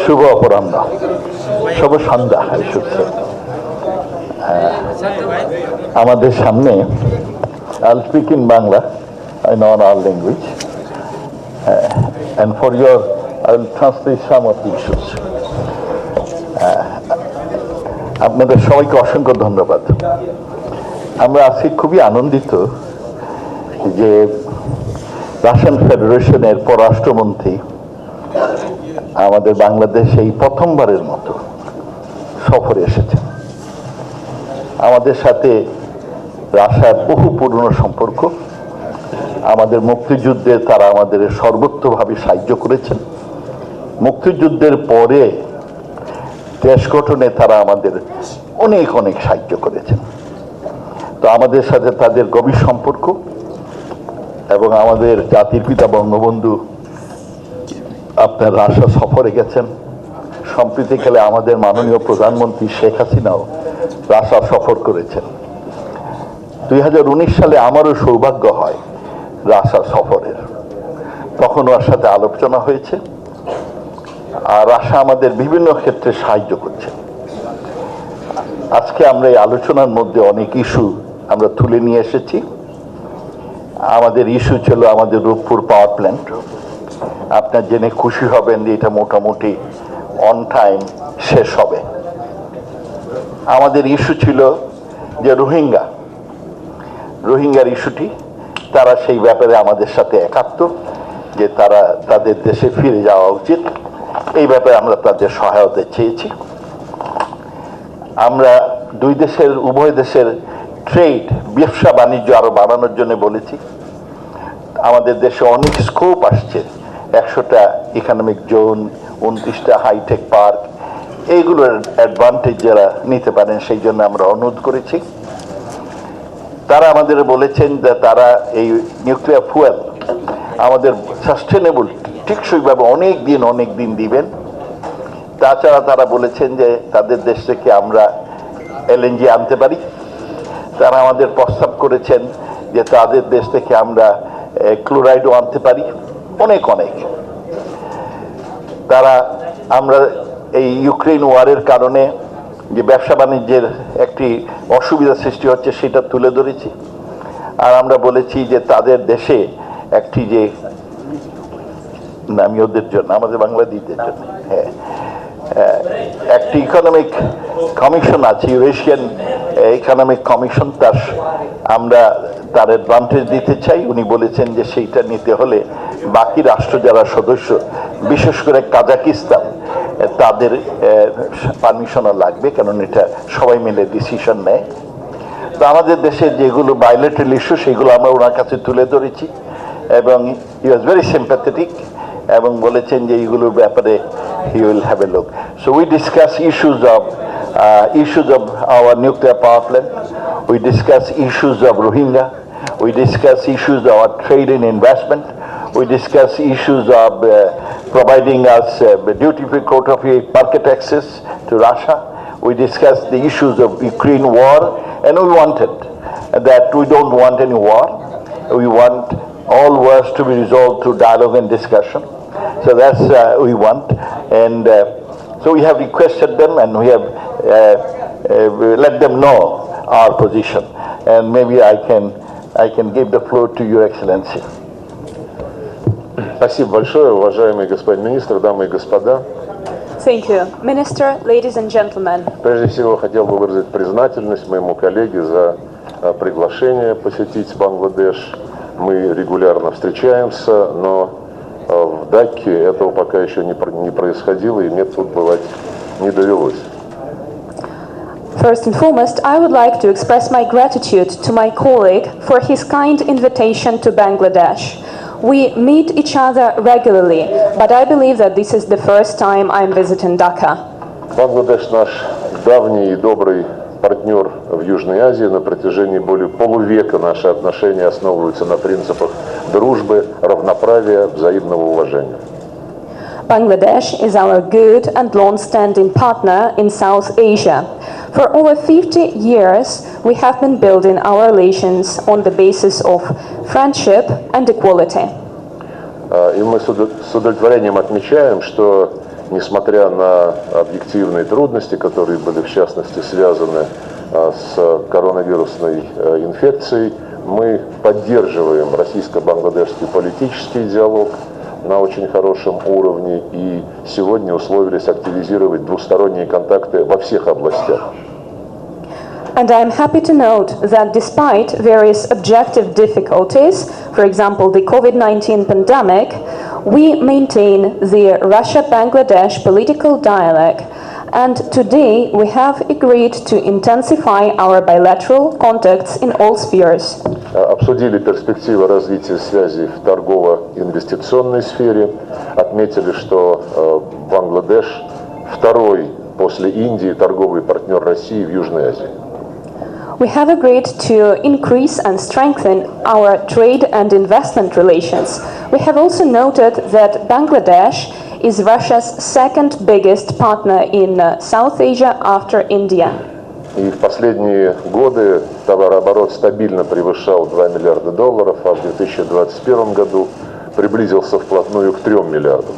শুভ অপরাহ্ন, শুভ সন্ধ্যা। আমাদের সামনে I'll speak in Bangla, I know our language, and for your I will translate some of the issues. আপনাদের সবাইকে অসংখ্য ধন্যবাদ। আমরা আজকে খুবই আনন্দিত যে রাশিয়ান ফেডারেশনের পররাষ্ট্রমন্ত্রী আমাদের বাংলাদেশে এই প্রথমবারের মতো সফরে এসেছেন। আমাদের সাথে রাশিয়ার বহু পুরনো সম্পর্ক, আমাদের মুক্তিযুদ্ধে তারা আমাদের সর্বোচ্চভাবে সাহায্য করেছেন। মুক্তিযুদ্ধের পরে দেশ গঠনে তারা আমাদের অনেক অনেক সাহায্য করেছেন। তো আমাদের সাথে তাদের গভীর সম্পর্ক এবং আমাদের জাতির পিতা বঙ্গবন্ধু আপনার রাশিয়া সফরে গেছেন। সম্প্রতিকালে আমাদের মাননীয় প্রধানমন্ত্রী শেখ হাসিনাও রাশিয়া সফর করেছেন। 2019 সালে আমারও সৌভাগ্য হয় রাশিয়া সফরের, তখন ওর সাথে আলোচনা হয়েছে। আর রাশিয়া আমাদের বিভিন্ন ক্ষেত্রে সাহায্য করছে। আজকে আমরা এই আলোচনার মধ্যে অনেক ইস্যু আমরা তুলে নিয়ে এসেছি। আমাদের ইস্যু ছিল আমাদের রূপপুর পাওয়ার প্ল্যান্ট। আপনার জেনে খুশি হবেন যে এটা মোটামুটি অন টাইম শেষ হবে। আমাদের ইস্যু ছিল যে রোহিঙ্গার ইস্যুটি, তারা সেই ব্যাপারে আমাদের সাথে একাত্ম যে তারা তাদের দেশে ফিরে যাওয়া উচিত। এই ব্যাপারে আমরা তাদের সহায়তা চেয়েছি। আমরা উভয় দেশের ট্রেড, ব্যবসা বাণিজ্য আরো বাড়ানোর জন্য বলেছি। আমাদের দেশে অনেক স্কোপ আসছে, 100টা ইকোনমিক জোন, 29টা হাইটেক পার্ক, এইগুলোর অ্যাডভান্টেজ যারা নিতে পারেন সেই জন্য আমরা অনুরোধ করেছি। তারা আমাদের বলেছেন যে তারা এই নিউক্লিয়ার ফুয়েল আমাদের সাস্টেনেবল টেকসইভাবে অনেক দিন দিবেন। তাছাড়া তারা বলেছেন যে তাদের দেশ থেকে আমরা এলএনজি আনতে পারি। তারা আমাদের প্রস্তাব করেছেন যে তাদের দেশ থেকে আমরা ক্লোরাইডও আনতে পারি, অনেক আমরা এই ইউক্রেন ওয়ারের কারণে যে ব্যবসা বাণিজ্যের একটি অসুবিধা সৃষ্টি হচ্ছে সেটা তুলে ধরেছি। আর আমরা বলেছি যে তাদের দেশে একটি যে আমি ওদের জন্য আমাদের বাংলাদেশীদের জন্য একটি ইকোনমিক কমিশন আছে, ইউরেশিয়ান ইকোনমিক কমিশন, আমরা তার অ্যাডভান্টেজ দিতে চাই। উনি বলেছেন যে সেইটা নিতে হলে বাকি রাষ্ট্র যারা সদস্য, বিশেষ করে কাজাকিস্তান, তাদের পারমিশনও লাগবে, কারণ এটা সবাই মিলে ডিসিশন নেয়। তো আমাদের দেশে যেগুলো বায়োলেটারাল ইস্যু সেগুলো আমরা ওনার কাছে তুলে ধরেছি এবং হি ওয়াজ ভেরি সিম্প্যাথেটিক এবং বলেছেন যে এইগুলোর ব্যাপারে he will have a look. So we discuss issues of our nuclear power plant, we discuss issues of Rohingya, we discuss issues of our trade and investment, we discuss issues of providing us duty-free quota-free market access to Russia, we discussed the issues of Ukraine war, and we wanted that we don't want any war, we want all wars to be resolved through dialogue and discussion. So that's we want, and so we have requested them and we have let them know our position, and maybe I can give the floor to Your Excellency. Спасибо большое, уважаемый господин министр, дамы и господа. Thank you. Minister, ladies and gentlemen. Прежде всего, хотел бы выразить признательность моему коллеге за приглашение посетить Бангладеш. Мы регулярно встречаемся, но в Дакке этого пока еще не происходило, и мне тут бывать не довелось. First and foremost, I would like to express my gratitude to my colleague for his kind invitation to Bangladesh. We meet each other regularly, but I believe that this is the first time I'm visiting Dhaka. Бангладеш наш давний и добрый партнер в Южной Азии. На протяжении более полувека наши отношения основываются на принципах дружбы, равноправия, взаимного уважения. Bangladesh is our good and long-standing partner in South Asia. For over 50 years, we have been building our relations on the basis of friendship and equality. И мы с удовлетворением отмечаем, что несмотря на объективные трудности, которые были в частности связаны с коронавирусной инфекцией, мы поддерживаем российско-бангладешский политический диалог на очень хорошем уровне и сегодня условились активизировать двусторонние контакты во всех областях. And I am happy to note that despite various objective difficulties, for example the COVID-19 pandemic, we maintain the Russia-Bangladesh political dialogue. And today we have agreed to intensify our bilateral contacts in all spheres. Обсудили перспективы развития связей в торгово-инвестиционной сфере, отметили, что Бангладеш второй после Индии торговый партнер России в Южной Азии. We have agreed to increase and strengthen our trade and investment relations. We have also noted that Bangladesh is Russia's second biggest partner in South Asia after India. И в последние годы товарооборот стабильно превышал $2 миллиарда, а в 2021 году приблизился вплотную к 3 миллиардам.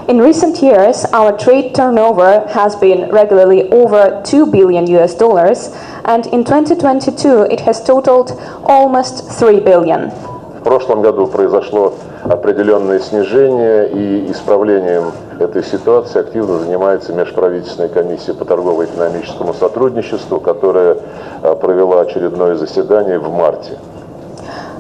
In recent years, our trade turnover has been regularly over $2 billion, and in 2022 it has totaled almost $3 billion. В прошлом году произошло определенное снижение, и исправлением этой ситуации активно занимается Межправительственная комиссия по торгово-экономическому сотрудничеству, которая провела очередное заседание в марте.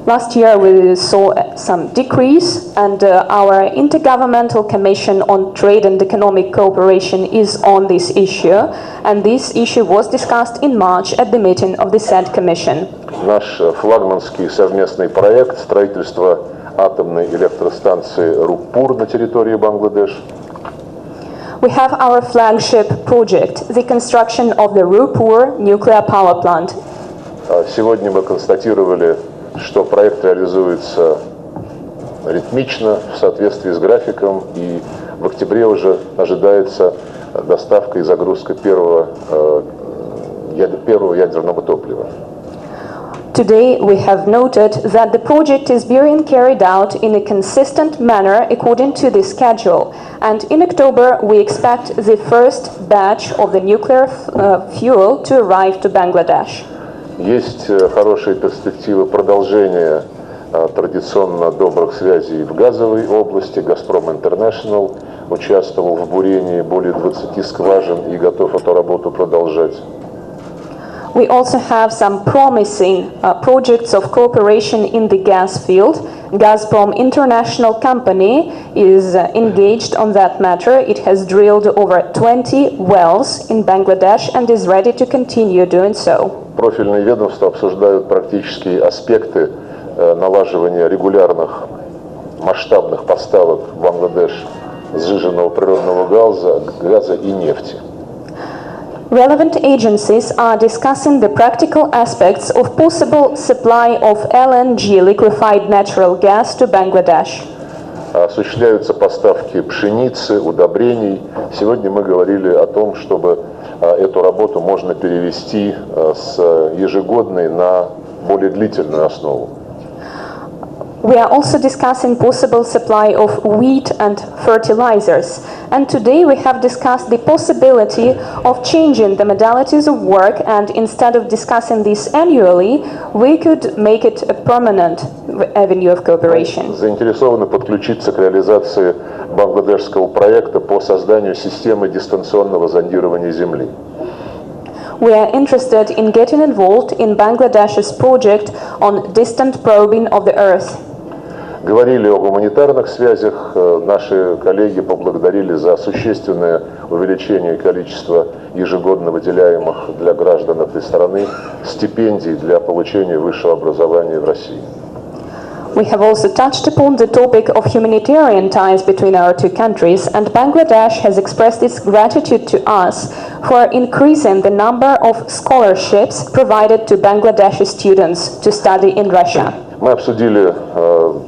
Last year we saw some decrease, and our Intergovernmental Commission on Trade and Economic Cooperation is on this issue, and this issue was discussed in March at the meeting of the said commission. Наш флагманский совместный проект строительства атомной электростанции Руппур на территории Бангладеш. We have our flagship project, the construction of the Rupur nuclear power plant. Сегодня мы констатировали, что проект реализуется ритмично, в соответствии с графиком, и в октябре уже ожидается доставка и загрузка первого ядерного топлива. Today we have noted that the project is being carried out in a consistent manner according to the schedule, and in October we expect the first batch of the nuclear fuel to arrive to Bangladesh. Есть хорошие перспективы продолжения традиционно добрых связей в газовой области. «Газпром Интернешнл» участвовал в бурении более 20 скважин и готов эту работу продолжать. We also have some promising projects of cooperation in the gas field. Gazprom International Company is engaged on that matter. It has drilled over 20 wells in Bangladesh and is ready to continue doing so. Профильные ведомства обсуждают практические аспекты налаживания регулярных масштабных поставок в Бангладеш сжиженного природного газа и нефти. Relevant agencies are discussing the practical aspects of possible supply of LNG, liquefied natural gas, to Bangladesh. Осуществляются поставки пшеницы, удобрений. Сегодня мы говорили о том, чтобы эту работу можно перевести с ежегодной на более длительную основу. We are also discussing possible supply of wheat and fertilizers. And today we have discussed the possibility of changing the modalities of work, and instead of discussing this annually, we could make it a permanent avenue of cooperation. Заинтересованы подключиться к реализации бангладешского проекта по созданию системы дистанционного зондирования Земли. We are interested in getting involved in Bangladesh's project on distant probing of the Earth. Говорили о гуманитарных связях. Наши коллеги поблагодарили за существенное увеличение количества ежегодно выделяемых для граждан этой страны стипендий для получения высшего образования в России. We have also touched upon the topic of humanitarian ties between our two countries, and Bangladesh has expressed its gratitude to us for increasing the number of scholarships provided to Bangladeshi students to study in Russia. Мы обсудили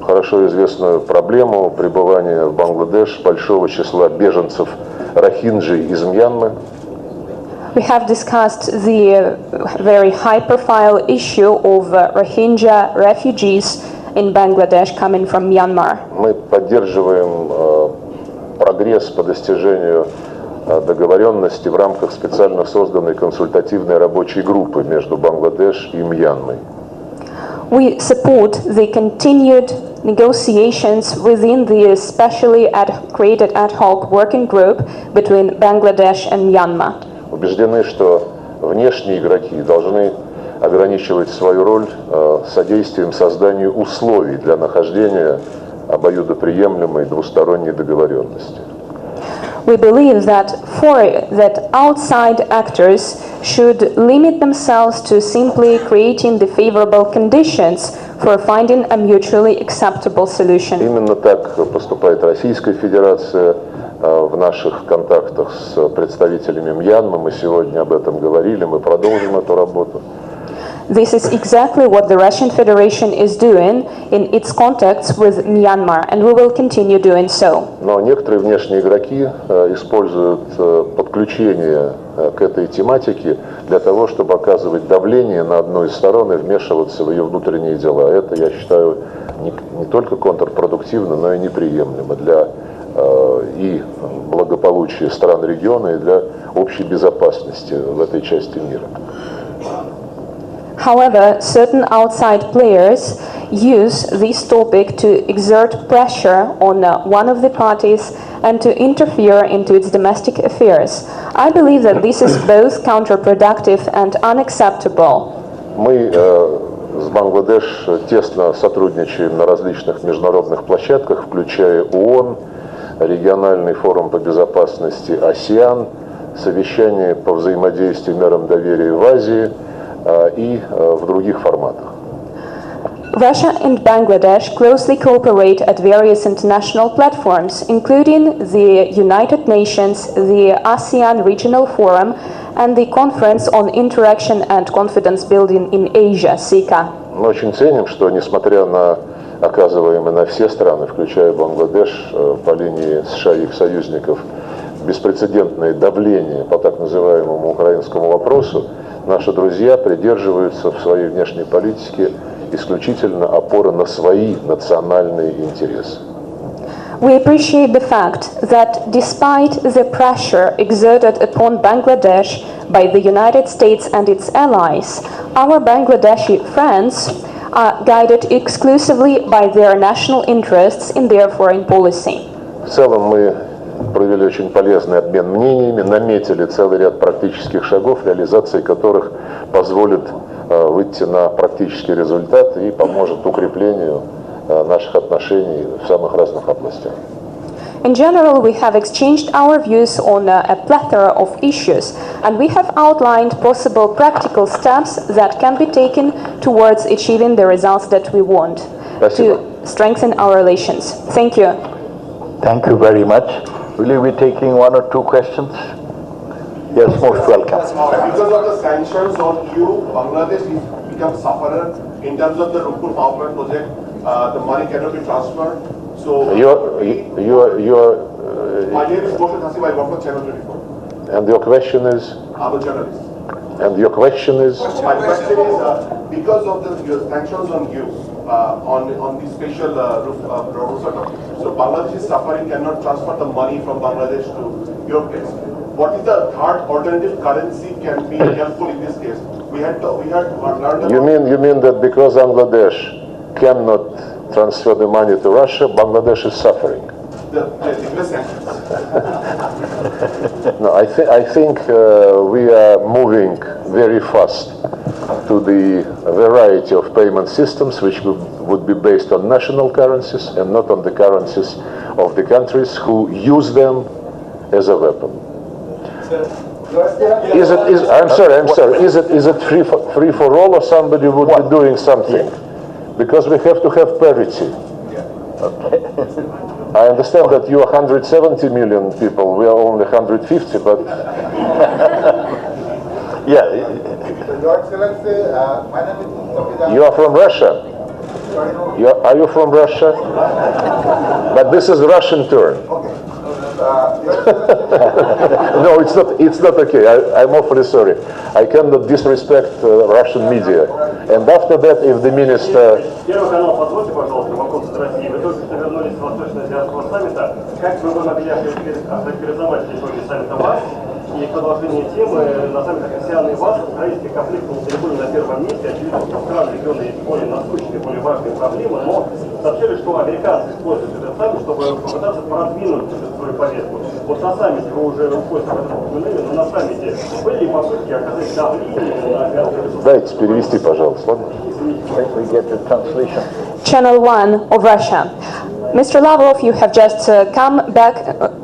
хорошо известную проблему пребывания в Бангладеш большого числа беженцев рохинджи из Мьянмы. We have discussed the very high-profile issue of Rohingya refugees in Bangladesh coming from Myanmar. Мы поддерживаем прогресс по достижению договоренности в рамках специально созданной консультативной рабочей группы между Бангладеш и Мьянмой. We support the continued negotiations within the specially created ad hoc working group between Bangladesh and Myanmar. Убеждены, что внешние игроки должны ограничивать свою роль содействием созданию условий для нахождения обоюдоприемлемой двусторонней договоренности. We believe that outside actors should limit themselves to simply creating the favorable conditions for finding a mutually acceptable solution. Именно так поступает Российская Федерация в наших контактах с представителями Мьянмы. Мы сегодня об этом говорили, мы продолжим эту работу. This is exactly what the Russian Federation is doing in its contacts with Myanmar, and we will continue doing so. Но некоторые внешние игроки используют подключение к этой тематике для того, чтобы оказывать давление на одну из сторон и вмешиваться в ее внутренние дела. Это, я считаю, не только контрпродуктивно, но и неприемлемо для и благополучия стран региона, и для общей безопасности в этой части мира. However, certain outside players use this topic to exert pressure on one of the parties and to interfere into its domestic affairs. I believe that this is both counterproductive and unacceptable. Мы с Бангладеш тесно сотрудничаем на различных международных площадках, включая ООН, региональный форум по безопасности АСЕАН, совещание по взаимодействию мерам доверия в Азии и в других форматах. Russia and Bangladesh closely cooperate at various international platforms, including the United Nations, the ASEAN Regional Forum, and the Conference on Interaction and Confidence Building in Asia, (SICA). Мы очень ценим, что несмотря на оказываемое на все страны, включая Бангладеш, по линии США и их союзников, беспрецедентное давление по так называемому украинскому вопросу, наши друзья придерживаются в своей внешней политике исключительно опоры на свои национальные интересы. We appreciate the fact that despite the pressure exerted upon Bangladesh by the United States and its allies, our Bangladeshi friends are guided exclusively by their national interests in their foreign policy. В целом мы провели очень полезный обмен мнениями, наметили целый ряд практических шагов, реализации которых позволит выйти на практический результат и поможет укреплению наших отношений в самых разных областях. In general, we have exchanged our views on a plethora of issues, and we have outlined possible practical steps that can be taken towards achieving the results that we want to strengthen our relations. Thank you. Thank you very much. Will you be taking one or two questions? Yes, most welcome. Because of the sanctions on EU, Bangladesh is become sufferer in terms of the Rupur power plant project. The money cannot be transferred. So my name is Boshan Hasib. I work for Channel 24. And your question is? I'm a journalist. And your question is? My question is because of the sanctions on EU on the special roof setup. So Bangladesh is suffering, cannot transfer the money from Bangladesh to your place. What is the third alternative currency can be helpful in this case? We had learned. You mean that because Bangladesh cannot transfer the money to Russia, Bangladesh is suffering? The sanctions. No, I think we are moving very fast to the variety of payment systems which would be based on national currencies and not on the currencies of the countries who use them as a weapon. I'm sorry. Is it free for all, or somebody would be doing something? Because we have to have parity. I understand that you are 170 million people. We are only 150, but Yeah. Your Excellency, my name is Mustafa. you are from Russia. Are you from Russia? But this is Russian turn. Okay. No, it's not okay. I'm awfully sorry. I cannot disrespect Russian media. And after that, if the minister... Первый канал, позвольте, пожалуйста, вопрос из России. Вы только что вернулись с Восточно-Азиатского саммита. как вы могли охарактеризовать итоги саммита ВАС и продолжение темы на саммитах АСЕАН и ВАС украинский конфликт далеко не на первом месте, очевидно, что страны региона есть более насущные, более важные проблемы, но сообщили, что американцы используют этот саммит, чтобы попытаться продвинуть свою повестку. Вот на саммите вы уже косвенно об этом упомянули, но на саммите были ли попытки оказать давление на... Дайте перевести, пожалуйста, ладно? Channel 1 of Russia. Mr. Lavrov, you have just come back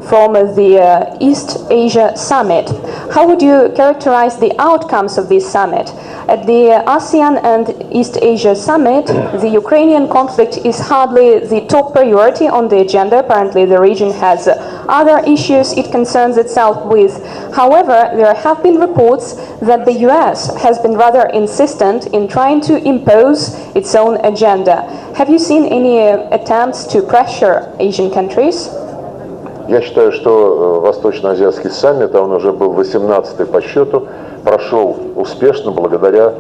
from the East Asia Summit. How would you characterize the outcomes of this summit? At the ASEAN and East Asia Summit, the Ukrainian conflict is hardly the top priority on the agenda. Apparently, the region has other issues it concerns itself with. However, there have been reports that the US has been rather insistent in trying to impose its own agenda. Have you seen any attempts to pressure Asian countries? Я считаю, что Восточно-Азиатский саммит, а он уже был 18-й по счету, прошел успешно благодаря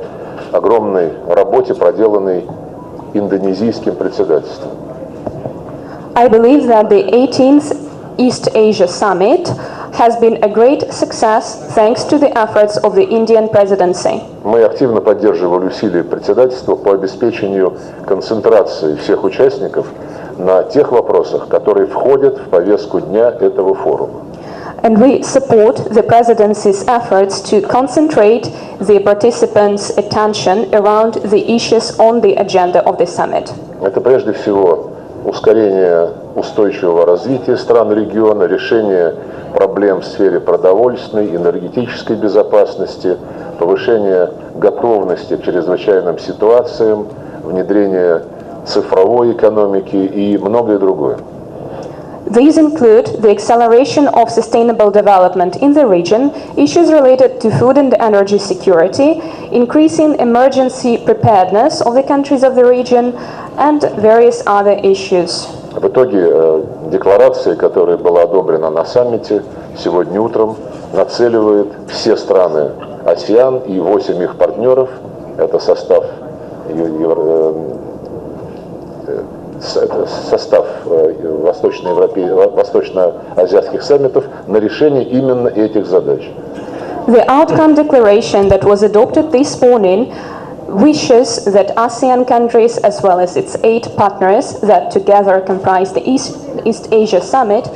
огромной работе, проделанной индонезийским председательством. I believe that the 18th East Asia Summit has been a great success thanks to the efforts of the Indian presidency. Мы активно поддерживали усилия председательства по обеспечению концентрации всех участников на тех вопросах, которые входят в повестку дня этого форума. And we support the presidency's efforts to concentrate the participants' attention around the issues on the agenda of the summit. Это прежде всего ускорение устойчивого развития стран региона, решение проблем в сфере продовольственной, энергетической безопасности, повышение готовности к чрезвычайным ситуациям, внедрение цифровой экономики и многое другое. These include the acceleration of sustainable development in the region, issues related to food and energy security, increasing emergency preparedness of the countries of the region, and various other issues. В итоге декларация, которая была одобрена на саммите сегодня утром, нацеливает все страны АСЕАН и 8 их партнеров, это состав восточно-азиатских саммитов, на решение именно этих задач. The outcome declaration that was adopted this morning wishes that ASEAN countries, as well as its 8 partners that together comprise the East Asia Summit,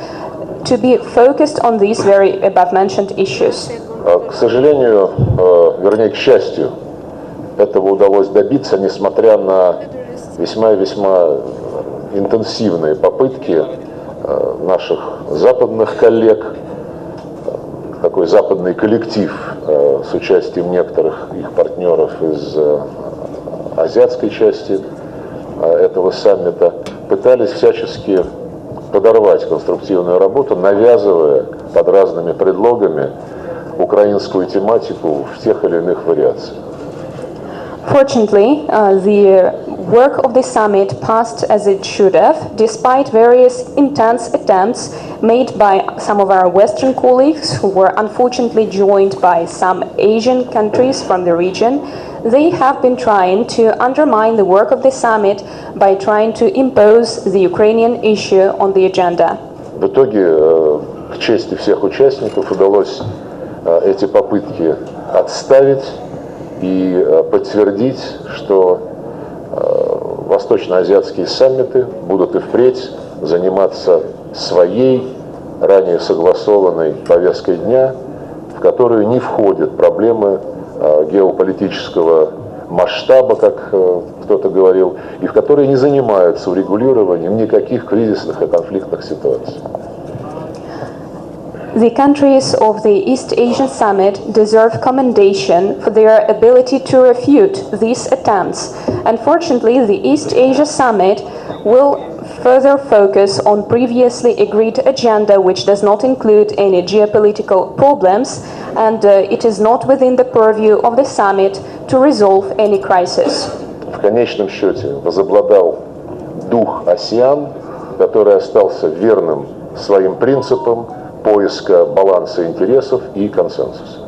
to be focused on these very above-mentioned issues. К сожалению, вернее, к счастью, этого удалось добиться, несмотря на весьма и весьма интенсивные попытки наших западных коллег, такой западный коллектив с участием некоторых их партнеров из азиатской части этого саммита, пытались всячески подорвать конструктивную работу, навязывая под разными предлогами украинскую тематику в тех или иных вариациях. Fortunately, the work of the summit passed as it should have, despite various intense attempts made by some of our Western colleagues who were unfortunately joined by some Asian countries from the region. They have been trying to undermine the work of the summit by trying to impose the Ukrainian issue on the agenda. В итоге, к чести всех участников, удалось эти попытки отставить и подтвердить, что восточно-азиатские саммиты будут и впредь заниматься своей, ранее согласованной повесткой дня, в которую не входят проблемы геополитического масштаба, как кто-то говорил, и в которые не занимаются урегулированием никаких кризисных и конфликтных ситуаций. The countries of the East Asian Summit deserve commendation for their ability to refute these attempts. Unfortunately, the East Asia Summit will further focus on previously agreed agenda, which does not include any geopolitical problems, and it is not within the purview of the summit to resolve any crisis. В конечном счете возобладал дух АСЕАН, который остался верным своим принципам поиска баланса интересов и консенсуса.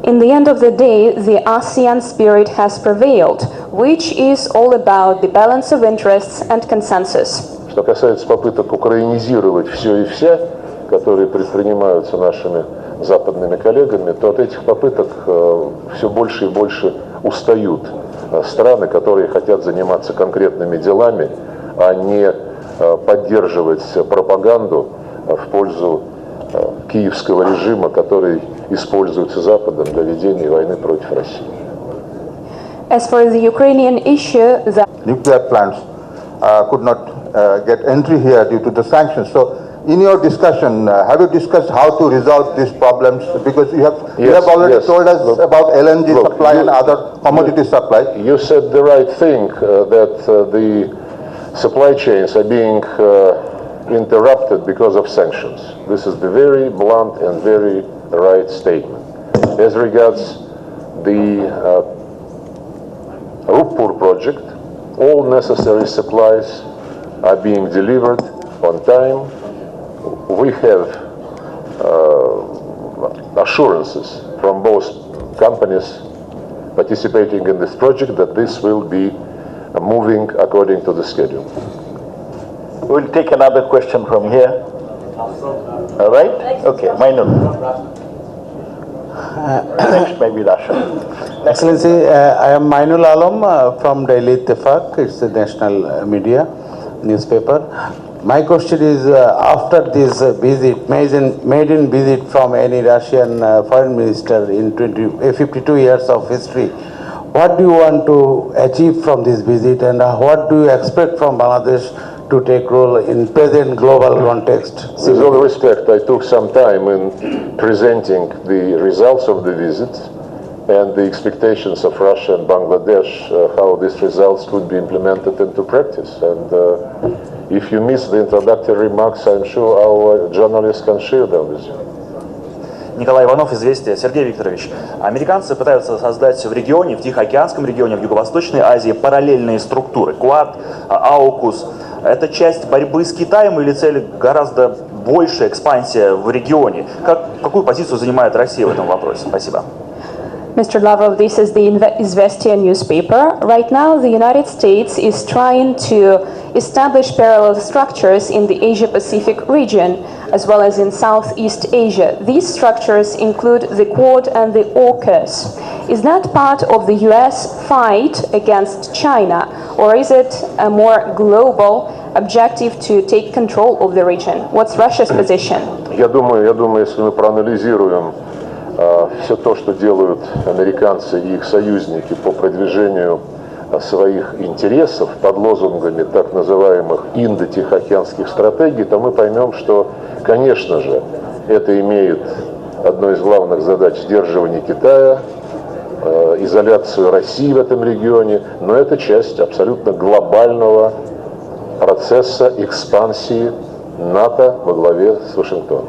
In the end of the day, the ASEAN spirit has prevailed, which is all about the balance of interests and consensus. Что касается попыток украинизировать все и вся, которые предпринимаются нашими западными коллегами, то от этих попыток все больше и больше устают страны, которые хотят заниматься конкретными делами, а не поддерживать пропаганду в пользу киевского режима, который используется Западом для ведения войны против России. As for the Ukrainian issue, the nuclear plants could not get entry here due to the sanctions. So, in your discussion, have you discussed how to resolve these problems? Because you have already told us about LNG supply and other commodity supply. You said the right thing, that the supply chains are being interrupted because of sanctions. This is the very blunt and very right statement. As regards the Ruppur project, all necessary supplies are being delivered on time. We have assurances from both companies participating in this project that this will be moving according to the schedule. We'll take another question from here. All right? Okay, Mainul. Next maybe Russia. Excellency, I am Mainul Alam from Daily Ittifaq. It's a national media newspaper. My question is, after this visit, maiden visit from any Russian foreign minister in 52 years of history, what do you want to achieve from this visit, and what do you expect from Bangladesh to take role in present global context? With all respect, I took some time in presenting the results of the visit and the expectations of Russia and Bangladesh, how these results could be implemented into practice. And if you miss the introductory remarks, I'm sure our journalists can share them with you. Николай Иванов, «Известия». Сергей Викторович, американцы пытаются создать в регионе, в Тихоокеанском регионе, в Юго-Восточной Азии параллельные структуры. КВАД, АУКУС. Это часть борьбы с Китаем или цель гораздо большая экспансия в регионе? Какую позицию занимает Россия в этом вопросе? Спасибо. Mr. Lavrov, this is the Izvestia newspaper. Right now, the United States is trying to establish parallel structures in the Asia-Pacific region, as well as in Southeast Asia. These structures include the Quad and the AUKUS. Is that part of the US fight against China, or is it a more global objective to take control of the region? What's Russia's position? Я думаю, если мы проанализируем все то, что делают американцы и их союзники по продвижению своих интересов под лозунгами так называемых индо-тихоокеанских стратегий, то мы поймем, что, конечно же, это имеет одной из главных задач сдерживание Китая, изоляцию России в этом регионе, но это часть абсолютно глобального процесса экспансии НАТО во главе с Вашингтоном.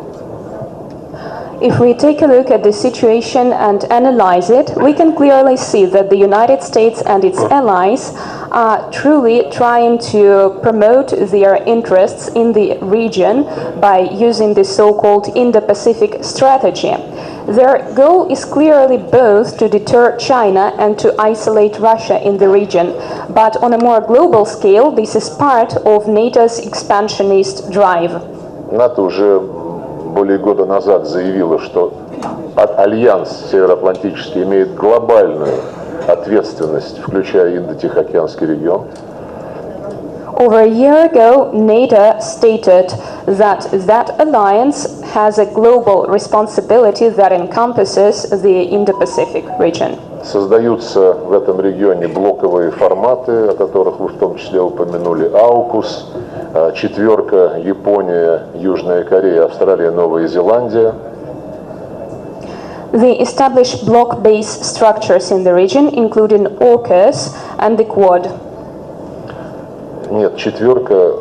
If we take a look at the situation and analyze it, we can clearly see that the United States and its allies are truly trying to promote their interests in the region by using the so-called Indo-Pacific strategy. Their goal is clearly both to deter China and to isolate Russia in the region, but on a more global scale, this is part of NATO's expansionist drive. НАТО уже более года назад заявила, что Альянс Североатлантический имеет глобальную ответственность, включая Индо-Тихоокеанский регион. Over a year ago, NATO stated that alliance has a global responsibility that encompasses the Indo-Pacific region. Создаются в этом регионе блоковые форматы, о которых вы в том числе упомянули, AUKUS, четверка, Япония, Южная Корея, Австралия, Новая Зеландия. They established block-based structures in the region, including AUKUS and the Quad. Нет, четверка,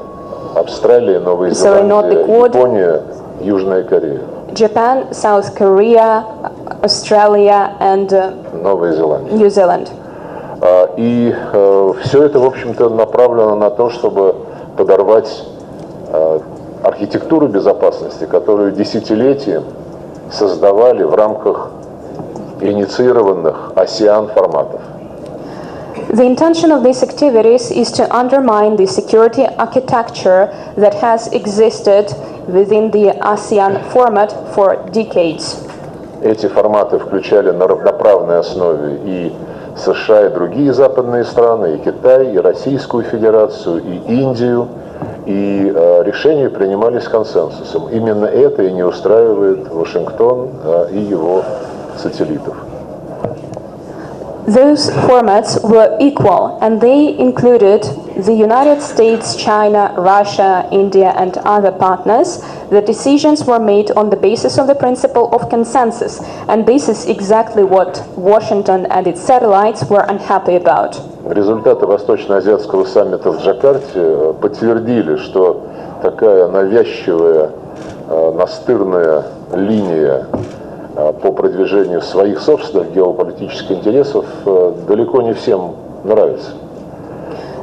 Австралия, Новая Зеландия, Япония, Южная Корея. Japan, South Korea, Australia and New Zealand. И все это, в общем-то, направлено на то, чтобы подорвать архитектуру безопасности, которую десятилетием создавали в рамках инициированных ASEAN форматов. The intention of these activities is to undermine the security architecture that has existed within the ASEAN format for decades. Эти форматы включали на равноправной основе и США, и другие западные страны, и Китай, и Российскую Федерацию, и Индию, и решения принимались консенсусом. Именно это и не устраивает Вашингтон и его сателлитов. Those formats were equal, and they included the United States, China, Russia, India, and other partners. The decisions were made on the basis of the principle of consensus, and this is exactly what Washington and its satellites were unhappy about. Результаты Восточно-Азиатского саммита в Джакарте подтвердили, что такая навязчивая, настырная линия по продвижению своих собственных геополитических интересов далеко не всем нравится.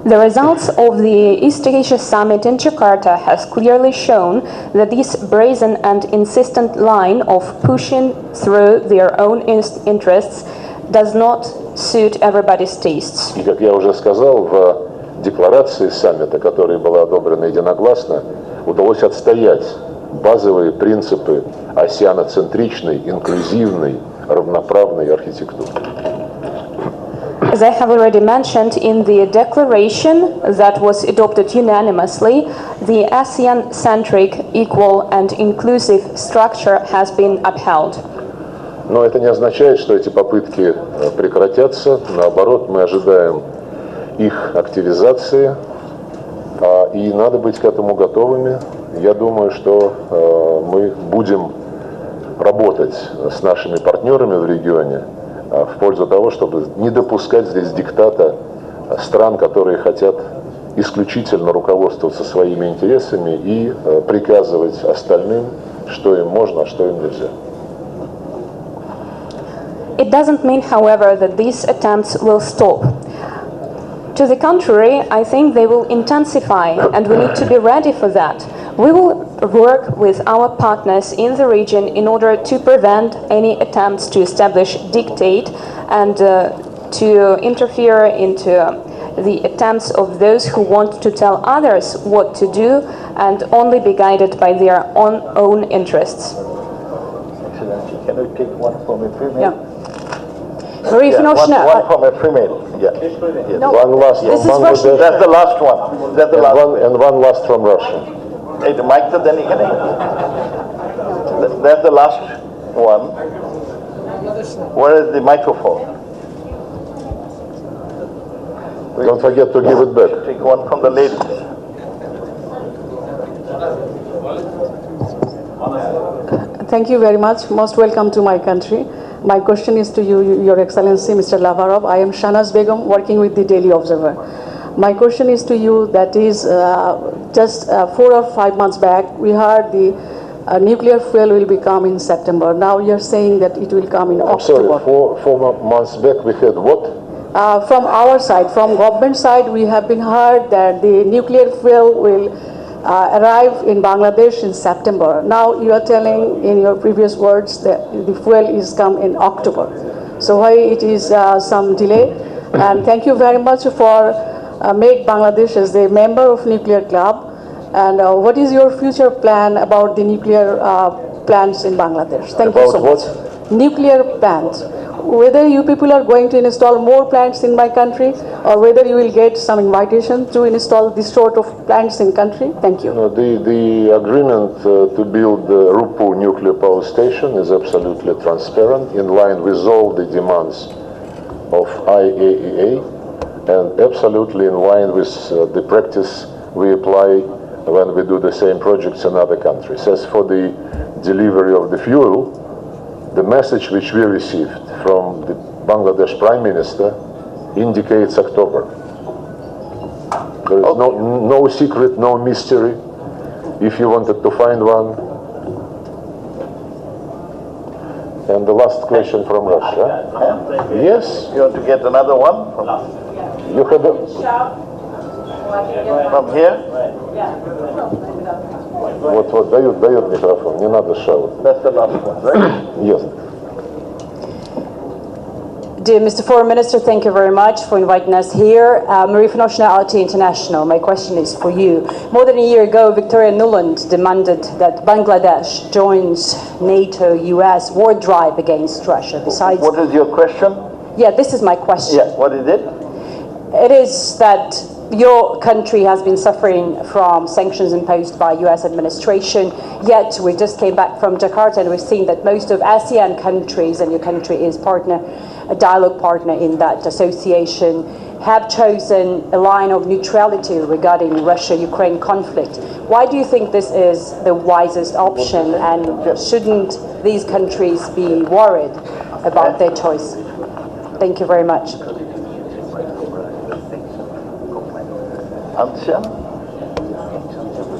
The results of the East Asia Summit in Jakarta has clearly shown that this brazen and insistent line of pushing through their own interests does not suit everybody's tastes. И, как я уже сказал, в декларации саммита, которая была одобрена единогласно, удалось отстоять базовые принципы асианоцентричной, инклюзивной, равноправной архитектуры. As I have already mentioned, in the declaration that was adopted unanimously, the ASEAN-centric, equal and inclusive structure has been upheld. Но это не означает, что эти попытки прекратятся. Наоборот, мы ожидаем их активизации, и надо быть к этому готовыми. Я думаю, что мы будем работать с нашими партнерами в регионе в пользу того, чтобы не допускать здесь диктата стран, которые хотят исключительно руководствоваться своими интересами и приказывать остальным, что им можно, а что им нельзя. It doesn't mean, however, that these attempts will stop. To the contrary, I think they will intensify, and we need to be ready for that. We will work with our partners in the region in order to prevent any attempts to establish dictate and to interfere into the attempts of those who want to tell others what to do and only be guided by their own interests. Can we take one from a female? Yeah. Marie One Finoshna, from a female. Yeah. no, One last this from is Bangladesh. Russian. That's the last one. That's the last. And one last from Russia. Hey, the mic to then again. That's the last one. Where is the microphone? Don't forget to give it back. Take one from the ladies. Thank you very much. Most welcome to my country. My question is to you, Your Excellency, Mr. Lavarov. I am Shanaz Begum, working with the Daily Observer. My question is to you, that is, just 4 or 5 months back, we heard the nuclear fuel will be coming in September. Now you're saying that it will come in October. Sorry, 4 months back we had what? From our side, from government side, we have been heard that the nuclear fuel will arrive in Bangladesh in September. Now you are telling in your previous words that the fuel is come in October. So why it is some delay? And thank you very much for make Bangladesh as a member of nuclear club. And what is your future plan about the nuclear plants in Bangladesh? Thank you so much. Nuclear plants. Whether you people are going to install more plants in my country, or whether you will get some invitation to install this sort of plants in country. Thank you. No, the agreement to build the Rupu nuclear power station is absolutely transparent, in line with all the demands of IAEA, and absolutely in line with the practice we apply when we do the same projects in other countries. As for the delivery of the fuel, the message which we received from the Bangladesh Prime Minister indicates October. There is no secret, no mystery. If you wanted to find one. And the last question from Russia. Yes, You want to get another one from, you had from here? вот дают микрофон, не надо шаут. That's the last one, right? Yes. Dear Mr. Foreign Minister, thank you very much for inviting us here. Marie van ATN International, my question is for you. More than a year ago, Victoria Nuland demanded that Bangladesh joins NATO, US war drive against Russia. Besides, What is your question? yeah, this is my question. Yeah, what is it? It is that your country has been suffering from sanctions imposed by US administration, yet we just came back from Jakarta and we've seen that most of ASEAN countries, and your country is a dialogue partner in that association, have chosen a line of neutrality regarding Russia-Ukraine conflict. Why do you think this is the wisest option, and shouldn't these countries be worried about their choice? Thank you very much. Answer?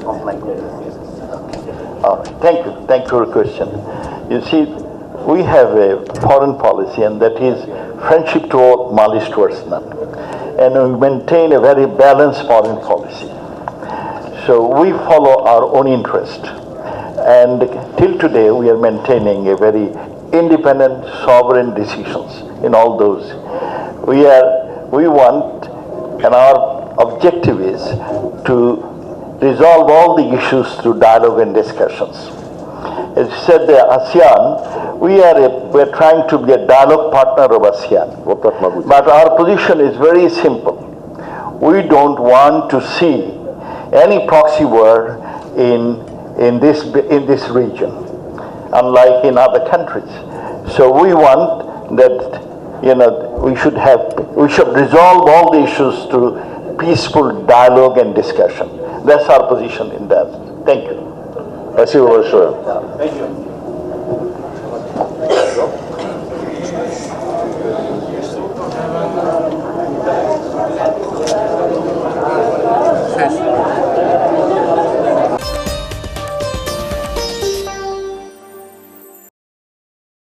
All right. Thank you. Thank you for your question. You see, we have a foreign policy, and that is friendship to all, malice towards none. And we maintain a very balanced foreign policy. So we follow our own interest. And till today, we are maintaining a very independent, sovereign decisions in all those. We want, and our objective is to resolve all the issues through dialogue and discussions. As you said, the ASEAN, we are trying to be a dialogue partner of ASEAN. But our position is very simple. We don't want to see any proxy war in this region, unlike in other countries. So we want that we should resolve all the issues through peaceful dialogue and discussion. That's our position in that. Thank you. Спасибо большое. Thank you.